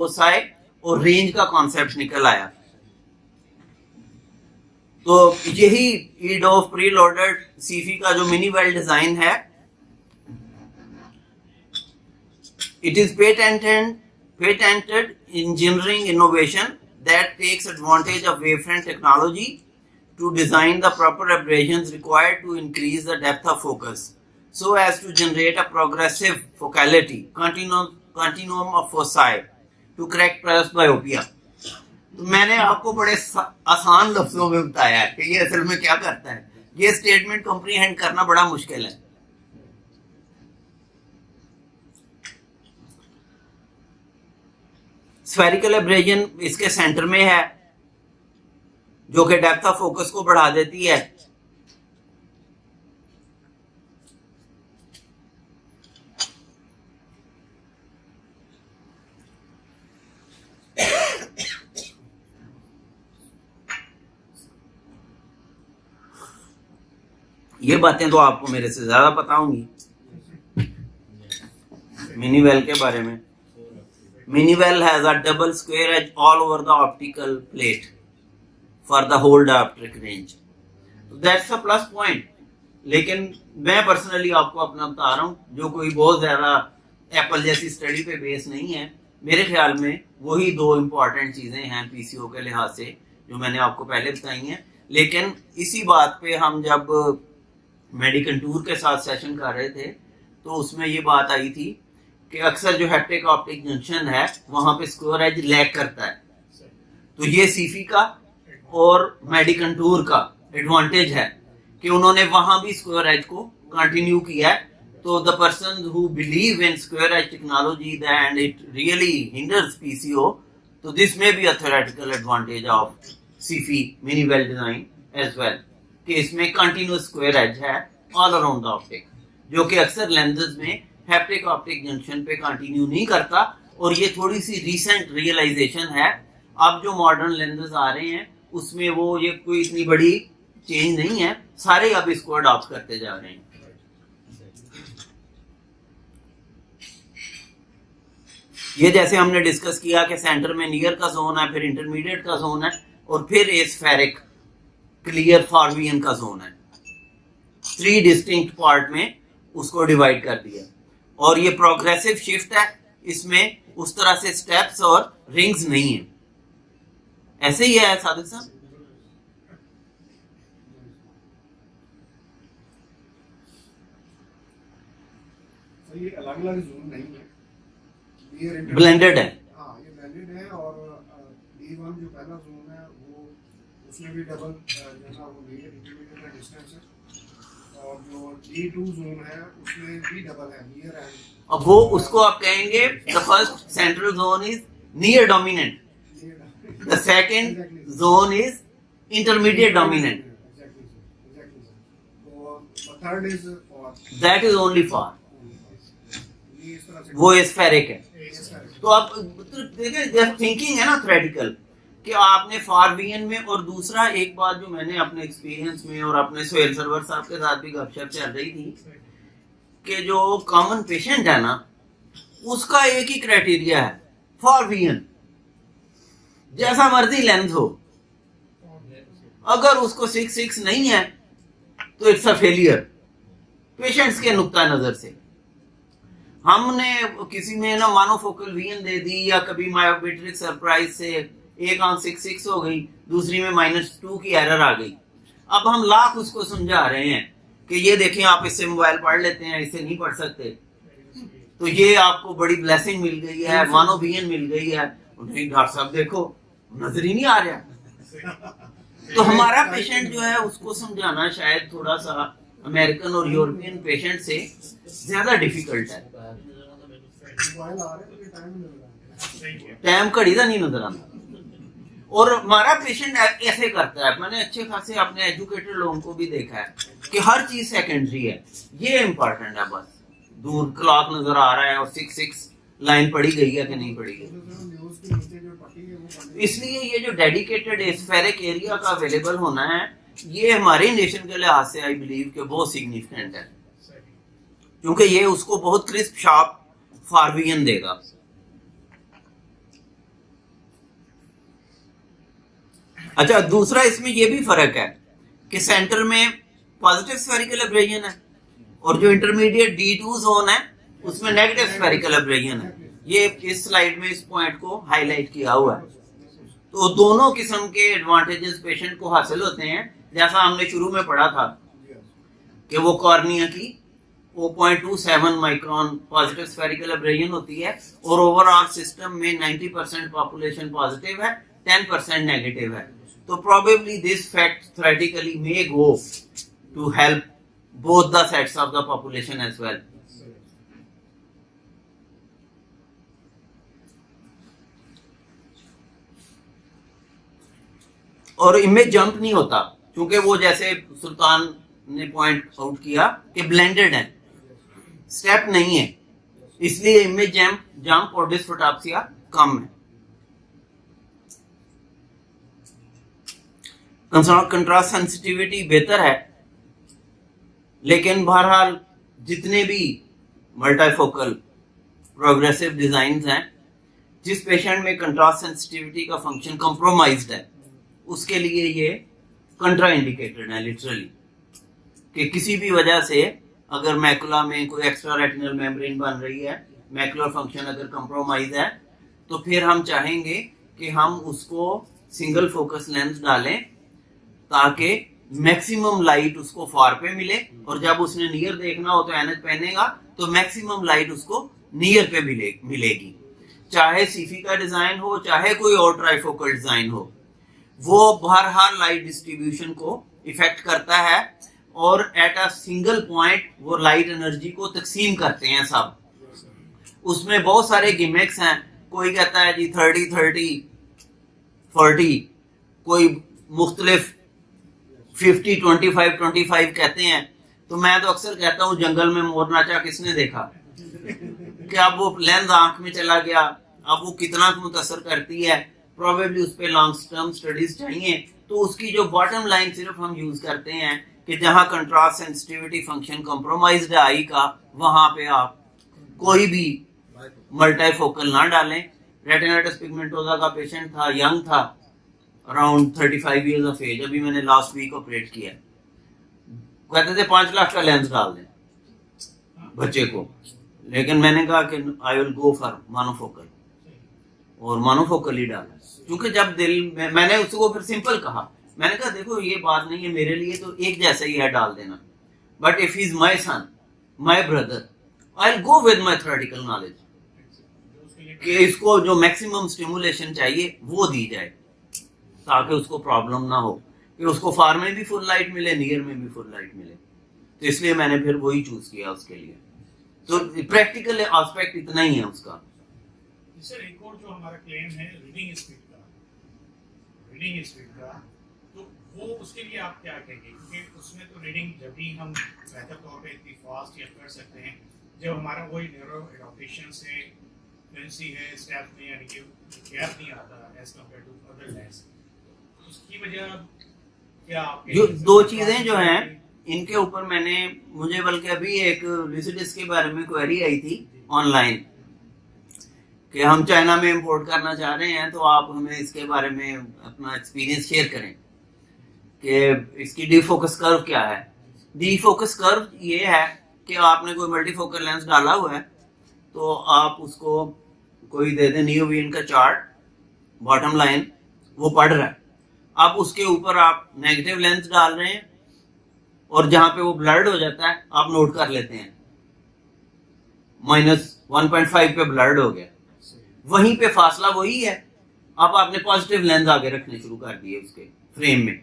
Foci और range का concept निकल आया। तो यही ईडोफ प्री लोडेड सीफी का जो मिनी वेल डिजाइन है, it is patented engineering innovation that takes advantage of wavefront technology to design the proper aberrations required to increase the depth of focus so as to generate a progressive focality continuum of foci to correct presbyopia। तो मैंने आपको बड़े आसान लफ्जों में बताया है कि ये असल में क्या करता है। ये स्टेटमेंट कॉम्प्रीहेंड करना बड़ा मुश्किल है। स्फेरिकल एब्रेजन इसके सेंटर में है, जो कि डेप्थ ऑफ फोकस को बढ़ा देती है। ये बातें तो आपको मेरे से ज्यादा पता होंगी मिनी वेल के बारे में। Mini well has a double square edge all over the optical plate for the whole dioptric range. That's a plus point. लेकिन मैं पर्सनली आपको अपना बता रहा हूँ, जो कोई बहुत ज्यादा एप्पल जैसी स्टडी पे बेस नहीं है। मेरे ख्याल में वही दो इम्पोर्टेंट चीजें हैं पीसीओ के लिहाज से जो मैंने आपको पहले बताई हैं। लेकिन इसी बात पे हम जब मेडिकंटूर के साथ सेशन कर रहे थे तो उसमें ये बात आई थी कि अक्सर जो हैप्टिक ऑप्टिक जंक्शन है वहां पे स्क्वायर एज लैग करता है। तो ये सीफी का और मेडिकंटूर का एडवांटेज है कि उन्होंने वहां भी स्क्वायर एज को कंटिन्यू किया है। तो the person who believe in square edge technology and it really hinders PCO, तो this may be a theoretical advantage of Sifi mini well design as well, कि इसमें कंटिन्यूस स्क्वायर एज है all around the optic, जो कि अक्सर lenses में haptic optic junction पे continue नहीं करता। और ये थोड़ी सी रीसेंट रियलाइजेशन है। अब जो मॉडर्न लेंसेज आ रहे हैं उसमें वो ये कोई इतनी बड़ी चेंज नहीं है, सारे अब इसको अडॉप्ट करते जा रहे हैं। ये जैसे हमने डिस्कस किया कि सेंटर में नियर का जोन है, फिर इंटरमीडिएट का जोन है और फिर एस्फेरिक क्लियर फॉरवियन का जोन है। 3 डिस्टिंक्ट पार्ट में उसको डिवाइड कर दिया। और ये प्रोग्रेसिव शिफ्ट है, इसमें उस तरह से स्टेप्स और रिंग्स नहीं है। ऐसे ही है सादिक साहब। ये अलग-अलग जोन नहीं है, ये ब्लेंडेड है। हाँ, ये ब्लेंडेड है। और D1 जो पहला जोन है वो उसमें भी डबल जो ना वो नियर इंटरमीडिएट का डिस्टेंस है। और जो D2 जोन है उसमें भी डबल है, नियर एंड। अब वो उसको आप कहेंगे the first central zone is near dominant, the second zone is intermediate dominant, third is for, that is only for, वो स्फेरिक है। तो आप देखें थिंकिंग है ना थ्योरेटिकल, कि आपने फॉरवियन में। और दूसरा एक बात जो मैंने अपने एक्सपीरियंस में और अपने सोहेल सरवर साहब के साथ भी गपशप चल रही थी कि जो कॉमन पेशेंट है ना उसका एक ही क्राइटेरिया है, फॉरवियन जैसा मर्जी लेंस हो, अगर उसको 6 नहीं है तो इट्स अ फेलियर पेशेंट्स के नुक्ता नजर से। हमने किसी में ना मोनोफोकल विजन दे दी या कभी मायोमेट्रिक सरप्राइज से एक आंख 6 हो गई, दूसरी में -2 की एरर आ गई। अब हम लाख उसको समझा रहे हैं कि ये देखें आप इससे मोबाइल पढ़ लेते हैं, इससे नहीं पढ़ सकते, तो ये आपको बड़ी ब्लेसिंग मिल गई है, मानो विजन मिल गई है। नहीं डॉक्टर साहब देखो नजर ही नहीं आ रहा। तो हमारा पेशेंट जो है उसको समझाना शायद थोड़ा सा अमेरिकन और यूरोपियन पेशेंट से ज्यादा डिफिकल्ट है। टाइम घड़ी का नहीं नजर आता। और हमारा पेशेंट ऐसे करता है, मैंने अच्छे खासे अपने एजुकेटेड लोगों को भी देखा है कि हर चीज सेकेंडरी है, ये इम्पोर्टेंट है। बस दूर क्लॉक नजर आ रहा है और 6 लाइन पड़ी गई है कि नहीं पड़ी गई। इसलिए ये जो डेडिकेटेड स्फेरिक एरिया का अवेलेबल होना है, ये हमारे नेशन के लिहाज से आई बिलीव कि बहुत सिग्निफिकेंट है, क्योंकि ये उसको बहुत क्रिस्प शार्प फॉरवियन देगा। अच्छा, दूसरा इसमें ये भी फर्क है कि सेंटर में पॉजिटिव स्फेरिकल एब्रेजन है और जो इंटरमीडिएट D2 जोन है उसमें नेगेटिव स्फेरिकल एब्रेजन है। ये इस स्लाइड में इस पॉइंट को हाईलाइट किया हुआ है। तो दोनों किस्म के एडवांटेजेस पेशेंट को हासिल होते हैं। जैसा हमने शुरू में पढ़ा था कि वो कॉर्निया की 0.27 माइक्रोन पॉजिटिव स्फेरिकल एब्रेजन होती है और ओवरऑल सिस्टम में 90% पॉपुलेशन पॉजिटिव है, 10% नेगेटिव है। तो probably this fact theoretically may go to help both the sets of the population as well. और इमेज जंप नहीं होता क्योंकि वो जैसे सुल्तान ने पॉइंट आउट किया कि ब्लेंडेड है, स्टेप नहीं है, इसलिए इमेज जंप और डिस्फोटॉप्सिया कम है। कंट्रास्ट सेंसिटिविटी बेहतर है, लेकिन बहरहाल जितने भी मल्टीफोकल प्रोग्रेसिव डिजाइन हैं, जिस पेशेंट में कंट्रास्ट सेंसिटिविटी का फंक्शन कंप्रोमाइज्ड है उसके लिए ये कंट्रा इंडिकेटेड है लिटरली, कि किसी भी वजह से अगर मैकुला में कोई एक्स्ट्रा रेटिनल मेम्ब्रेन बन रही है, मैकुलर फंक्शन अगर कंप्रोमाइज है, तो फिर हम चाहेंगे कि हम उसको सिंगल फोकस लेंस डालें ताकि मैक्सिमम लाइट उसको फार पे मिले, और जब उसने नियर देखना हो तो एनएच पहनेगा तो मैक्सिमम लाइट उसको नियर पे मिलेगी। चाहे सीफी का डिजाइन हो, चाहे कोई और ट्राइफोकल डिजाइन हो, वो बहरहाल लाइट डिस्ट्रीब्यूशन को इफेक्ट करता है और एट अ सिंगल पॉइंट वो लाइट एनर्जी को तकसीम करते हैं सब। उसमें बहुत सारे गिमिक्स हैं, कोई कहता है जी 30-30-40, कोई मुख्तलिफ 50-25-25 कहते हैं। तो मैं तो अक्सर कहता हूँ जंगल में मोर नाचा किसने देखा, कि अब वो लेंस आंख में चला गया, अब वो कितना मुतासर करती है, प्रोबेबली उस पर लॉन्ग टर्म स्टडीज चाहिए। तो उसकी जो बॉटम लाइन सिर्फ हम यूज करते हैं कि जहां कंट्रास्ट सेंसिटिविटी फंक्शन कॉम्प्रोमाइज्ड है आई का, वहां पे आप कोई भी मल्टीफोकल ना डालें। रेटिनाइटिस पिगमेंटोसा का पेशेंट था, यंग था, अराउंड 35 इयर्स ऑफ एज, अभी मैंने लास्ट वीक ऑपरेट किया। कहते थे 5 लाख का लेंस डाल दें बच्चे को, लेकिन मैंने कहा कि I will go for monofocal, और मोनोफोकल ही डाला। क्योंकि जब दिल में मैंने उसको फिर सिंपल कहा, मैंने कहा देखो ये बात नहीं है मेरे लिए तो एक जैसा ही है डाल देना, but if is my son, my brother, I will go with my theoretical knowledge कि इसको जो मैक्सिमम स्टिमुलेशन चाहिए वो दी जाए ताकि उसको प्रॉब्लम ना हो कि उसको फार में भी फुल लाइट मिले, नियर में भी फुल लाइट मिले। तो इसलिए मैंने फिर वही चूज किया उसके लिए। तो प्रैक्टिकल एस्पेक्ट इतना ही है उसका। सर एक और जो हमारा क्लेम है रीडिंग स्पीड का, तो वो उसके लिए आप क्या कहेंगे? क्योंकि उसमें तो रीडिंग जब भी हम बेहतर तौर पे इतनी फास्ट या कर सकते हैं जब हमारा वही न्यूरो एडॉप्टेशन से फ्लुएंसी है स्टेप में, यानी कि गैप नहीं आता as compare to other lens. उसकी वजह क्या आपके जो दो चीजें जो हैं इनके ऊपर मुझे बल्कि अभी एक लुसिडिस के बारे में क्वेरी आई थी ऑनलाइन कि हम चाइना में इंपोर्ट करना चाह रहे हैं, तो आप हमें इसके बारे में अपना एक्सपीरियंस शेयर करें कि इसकी डीफोकस कर्व क्या है। डीफोकस कर्व ये है कि आपने कोई मल्टीफोकल लेंस डाला हुआ है तो आप उसको कोई दे दें नियोवियन का चार्ट, बॉटम लाइन वो पढ़ रहा है, आप उसके ऊपर आप नेगेटिव लेंस डाल रहे हैं और जहां पे वो ब्लर्ड हो जाता है आप नोट कर लेते हैं -1.5 पे ब्लर्ड हो गया, वहीं पे फासला वही है। अब आपने पॉजिटिव लेंस आगे रखने शुरू कर दिए उसके फ्रेम में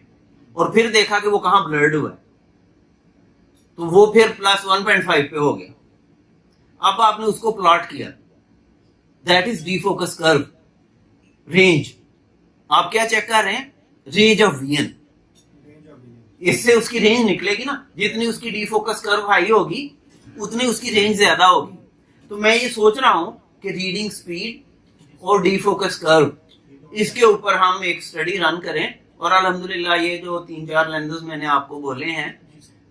और फिर देखा कि वो कहां ब्लर्ड हुआ है, तो वो फिर +1.5 पे हो गया। अब आपने उसको प्लॉट किया, that is defocus curve range. आप क्या चेक कर रहे हैं? Range of vision. इससे उसकी रेंज निकलेगी ना, जितनी उसकी डीफोकस कर्व हाई होगी उतनी उसकी रेंज ज्यादा होगी। तो मैं ये सोच रहा हूं कि रीडिंग स्पीड और डीफोकस कर्व इसके ऊपर हम एक स्टडी रन करें, और अल्हम्दुलिल्लाह ये जो 3-4 लेंसेज मैंने आपको बोले हैं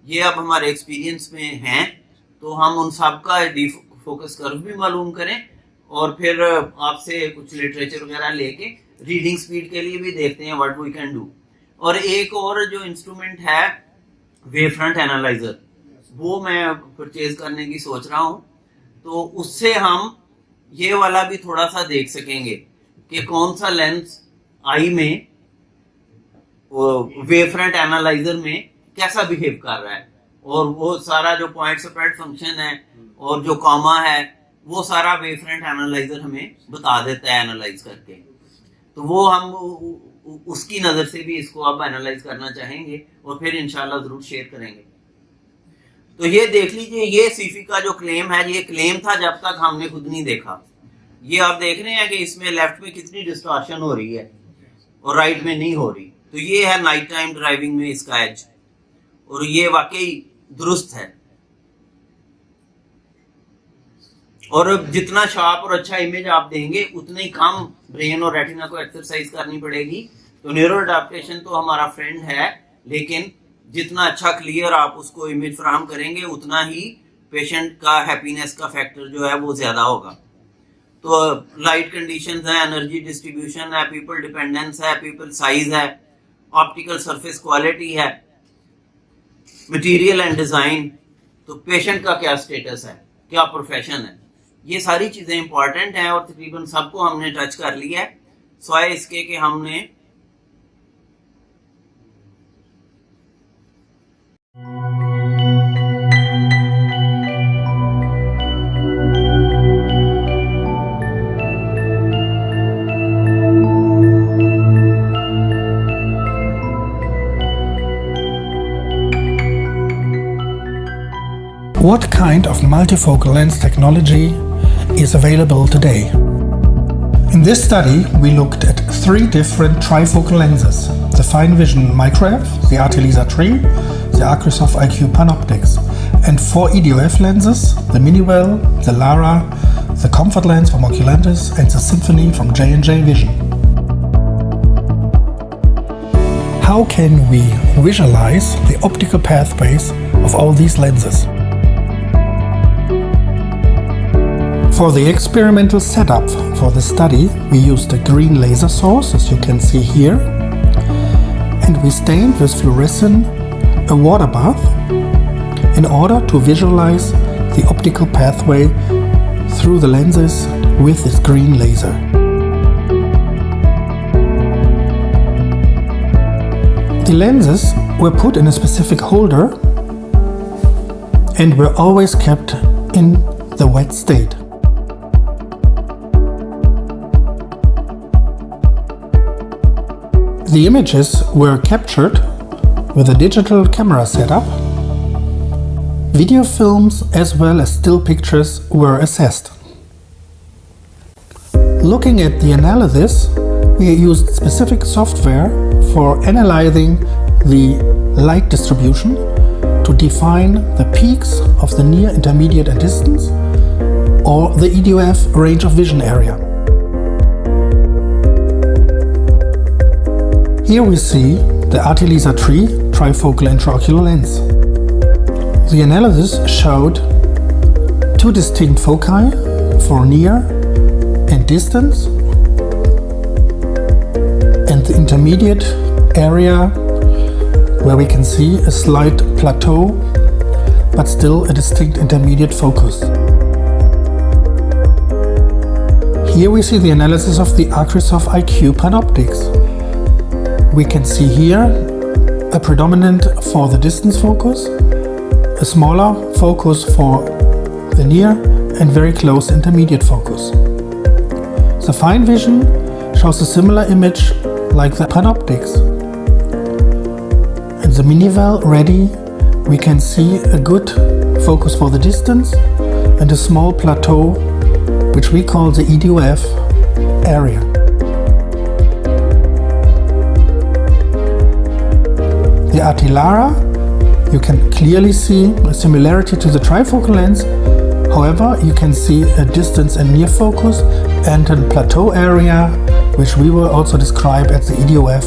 ये अब हमारे एक्सपीरियंस में हैं, तो हम उन सब का डीफोकस कर्व भी मालूम करें और फिर आपसे कुछ लिटरेचर वगैरह लेके रीडिंग स्पीड के लिए भी देखते हैं व्हाट वी कैन डू। और एक और जो इंस्ट्रूमेंट है वेव फ्रंट एनालाइजर, वो मैं परचेज करने की सोच रहा हूँ। तो उससे हम ये वाला भी थोड़ा सा देख सकेंगे कि कौन सा लेंस आई में वेव फ्रंट एनालाइजर में कैसा बिहेव कर रहा है, और वो सारा जो पॉइंट स्प्रेड फंक्शन है और जो कॉमा है वो सारा वेव फ्रंट एनालाइजर हमें बता देता है एनालाइज करके। तो वो हम उसकी नज़र से भी इसको अब एनालाइज करना चाहेंगे और फिर इंशाल्लाह ज़रूर शेयर करेंगे। तो ये देख लीजिए, ये सीफी का जो क्लेम है, ये क्लेम था जब तक हमने खुद नहीं देखा। ये आप देख रहे हैं कि इसमें लेफ्ट में कितनी डिस्टॉर्शन हो रही है और राइट में नहीं हो रही। तो ये है नाइट टाइम ड्राइविंग में इसका एज, और ये वाकई दुरुस्त है। और जितना शार्प और अच्छा इमेज आप देंगे उतने ही कम ब्रेन और रेटिना को एक्सरसाइज करनी पड़ेगी। तो न्यूरो अडेप्टेशन तो हमारा फ्रेंड है, लेकिन जितना अच्छा क्लियर आप उसको इमेज फराहम करेंगे उतना ही पेशेंट का हैप्पीनेस का फैक्टर जो है वो ज्यादा होगा। तो लाइट कंडीशंस है, एनर्जी डिस्ट्रीब्यूशन है, पीपल डिपेंडेंस है, पीपल साइज है, ऑप्टिकल सरफेस क्वालिटी है, मटेरियल एंड डिजाइन, तो पेशेंट का क्या स्टेटस है, क्या प्रोफेशन है, ये सारी चीजें इंपॉर्टेंट हैं और तकरीबन सबको हमने टच कर लिया है, सिवाय इसके कि हमने What kind of multifocal lens technology is available today? In this study, we looked at 3 different trifocal lenses: the Finevision Micro F, the ARTELISA 3, the Acrisoft IQ Panoptix, and 4 EDOF lenses: the Minivel, the Lara, the Comfort Lens from Oculantis, and the Symphony from J&J Vision. How can we visualize the optical pathways of all these lenses? For the experimental setup for the study, we used a green laser source, as you can see here, and we stained with fluorescent a water bath in order to visualize the optical pathway through the lenses with this green laser. The lenses were put in a specific holder and were always kept in the wet state. The images were captured with a digital camera setup. Video films as well as still pictures were assessed. Looking at the analysis, we used specific software for analyzing the light distribution to define the peaks of the near, intermediate and distance, or the EDOF range of vision area. Here we see the ARTELISA 3 trifocal intraocular lens. The analysis showed 2 distinct foci for near and distance, and the intermediate area where we can see a slight plateau but still a distinct intermediate focus. Here we see the analysis of the Acrisoft IQ Panoptix. We can see here a predominant for the distance focus, a smaller focus for the near, and very close intermediate focus. The Finevision shows a similar image like the Panoptix. And the Minivel Ready, we can see a good focus for the distance and a small plateau which we call the EDOF area. The ARTELARA, you can clearly see a similarity to the trifocal lens. However, you can see a distance and near focus and a plateau area, which we will also describe as the EDOF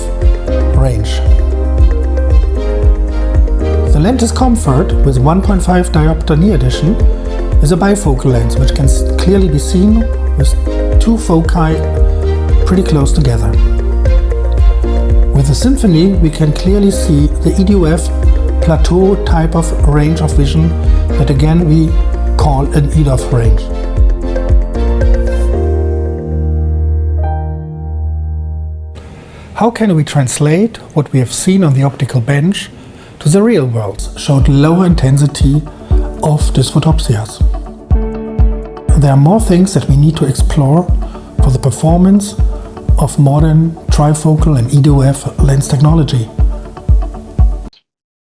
range. The Lentis Comfort with 1.5 diopter near addition is a bifocal lens, which can clearly be seen with two foci pretty close together. With the Symphony, we can clearly see the EDOF plateau type of range of vision that again we call an EDOF range. How can we translate what we have seen on the optical bench to the real world, showed lower intensity of dysphotopsias? There are more things that we need to explore for the performance of modern trifocal and EDOF lens technology.